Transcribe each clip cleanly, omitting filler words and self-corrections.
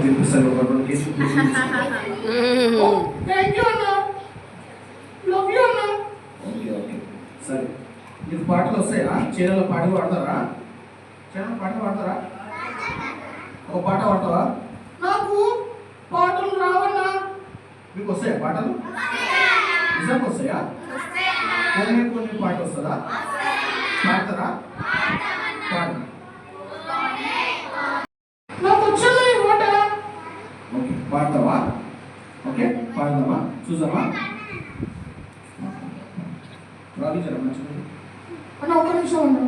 చెప్పిస్తారు ఒక 2 కేజీలు thank you అన్న, లవ్ యూ అన్న. ఓకే ఓకే సరే. మీకు పాటలు వస్తాయా? చీరలో పాట పాడతారా? చీరలో పాట పాడతారా? ఒక పాట పాడతావా? నాకు పాటలు రావన్నా. మీకు వస్తాయా పాటలు? నిజంగా వస్తాయా? కొన్ని పాట వస్తుందా? పాడతారా? పాడు. నాకు వచ్చాను ఈ పాట. ఓకే పాడతావా? ఓకే పాడదామా? చూద్దామా? రావించారా మంచిగా? అన్న ఒక్క నిమిషం అన్న.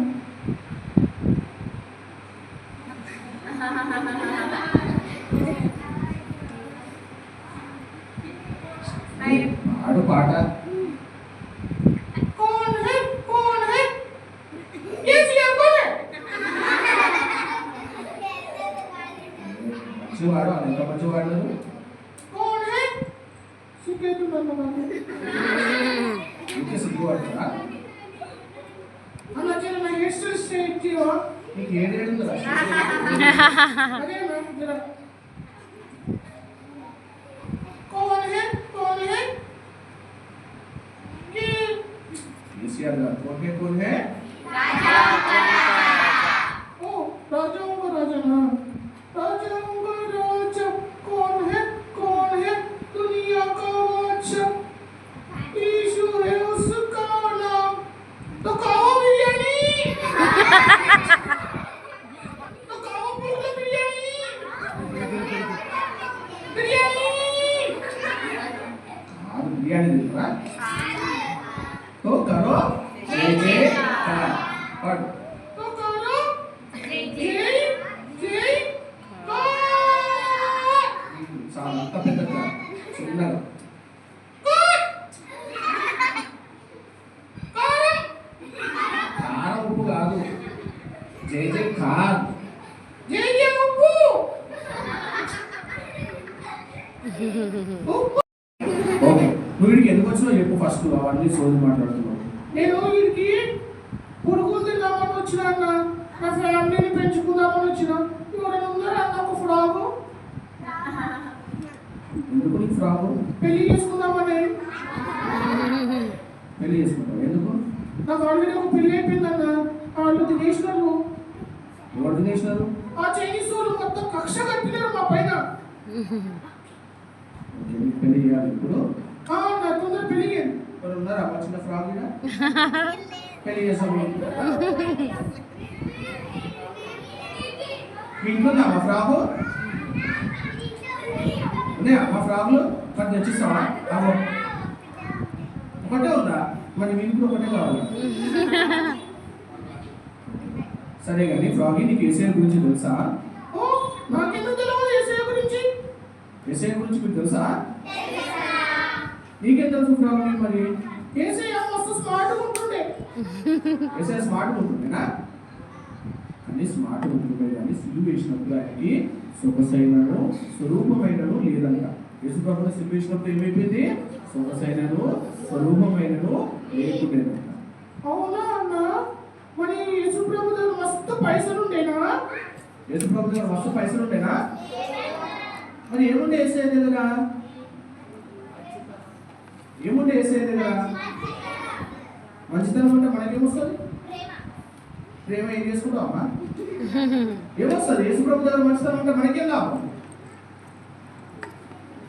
పాడు పాట. कौन है ये सिया कौन है? మంచివాడు ఎంత మంచివాడు? कौन है సిగ్గేతుందన్న నాకు. ఇంకే సిగ్గుపడతారా? అన్న జర నా హెయిర్ స్టైల్ స్ట్రైట్ చేయవా? నీకు ఏడేడు ఉందా? అదే నా జర. कौन है ये కేసీఆర్ గారు कौन है? ओ राजाओं का राजा ना, राजाओं का राजा कौन है दुनिया का बादशाह यीशु है उसका नाम. तो खाओ बिरयानी, तो खाओ पूरा बिरयानी. కాదు బిర్యానీ తింటారా? तो करो जय जयकार. पाడు. तो करो जय చాలా అంత పెద్దగా చిన్నగా. కారం ఉప్పు కాదు, జై జయకార్. जय उप्पू. ఓకే నువ్వు వీడికి ఎందుకు వచ్చినావు చెప్పు ఫస్ట్. అవన్నీ సోది మాట్లాడుతున్నావు. నేను వీడికి పురుగులు తిందామని వచ్చిన అన్న, నా ఫ్యామిలీని పెంచుకుందామని వచ్చిన. ఎవరైనా ఉన్నారా అన్న ఒక ఫ్రాకు? ఎందుకు నీకు ఫ్రాకు? పెళ్లి చేసుకుందామని. పెళ్లి చేసుకుంటావు ఎందుకు? నాకు ఆల్రెడీ ఒక పెళ్లి అయిపోయిందన్న. వాళ్ళు తినేసినారు. ఎవరు తినేసినారు? ఆ చైనీస్ వాళ్ళు మొత్తం కక్ష కట్టినారు మా పైన. ఓకే నీకు పెళ్లి చేయాలి ఇప్పుడు. నా తొందర పెళ్లి చేయండి. ఎవరు ఉన్నారా మా చిన్న ఫ్రాక్ మీద? పెళ్లి చేసాము. మీ ఇంట్లో ఉందా మా ఫ్రాకు? ఉన్నాయా మా ఫ్రాకులు? మరి తెచ్చిస్తావా? ఒకటే ఉందా? మరి మీ ఇంట్లో ఒకటే కావాలి. సరే కానీ ఫ్రాకి నీకు ఏసీఆర్ గురించి తెలుసా? నాకెందుకు తెలియదు ఏసఐ గురించి? ఏసీఆర్ గురించి మీకు తెలుసా? నీకేం తెలుసు ఫ్రాకి? మరి ఏసఐ మస్తు స్మార్ట్గా ఉంటుండే. ఏసీఆర్ స్మార్ట్గా ఉంటుండేనా? కానీ స్మార్ట్గా ఉంటుండే కానీ సిలువ వేసినప్పుడు ఆయనకి సొగసైనను స్వరూపమైనను లేదంట. యేసుప్రభుని సిలువ వేసినప్పుడు ఏమైపోయింది? సొగసైనను స్వరూపమైనను లేకుండేనంట. అవునా అన్న? మరి యేసుప్రభు దగ్గర మస్తు పైసలు ఉండేనా? యేసుప్రభు దగ్గర మస్తు పైసలు ఉండేనా? మరి ఏముండే ఏసఐ దగ్గర? ఏముండే ఏసఐ దగ్గర? మంచితనం అంటే మనకేమొస్తుంది? ప్రేమ ఏం చేసుకుంటావమ్మా? ఏమొస్తుంది? యేసుప్రభు దగ్గర మంచితనం అంటే మనకేం లాభం?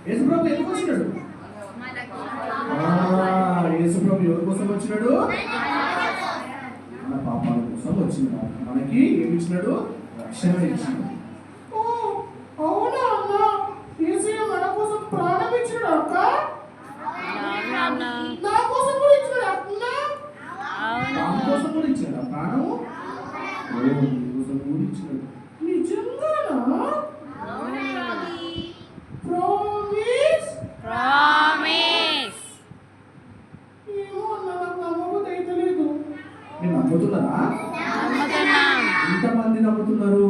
యేసుప్రభు ఎందుకు వచ్చినాడు? యేసుప్రభు ఎవరి కోసం వచ్చినాడు? మన పాపాల కోసం వచ్చినాడు. మనకి ఏమి ఇచ్చినాడు? రక్షణ ఇచ్చినాడు. అవునా అన్న? యేసయ్య మన కోసం ప్రాణం ఇచ్చినాడు అక్క. నా కోసం కూడా ఇచ్చినాడు అన్న. నా కోసం కూడా ఇచ్చాడు ప్రాణము. నీ కోసం కూడా ఇచ్చినాడు. నిజంగానా? ప్రామిస్. ఏమో అన్న, నాకు నమ్మబుద్ధి అయితే లేదు. నేను నమ్ముతున్నారా? నమ్ముతున్నాం. ఎంతమంది నమ్ముతున్నారు?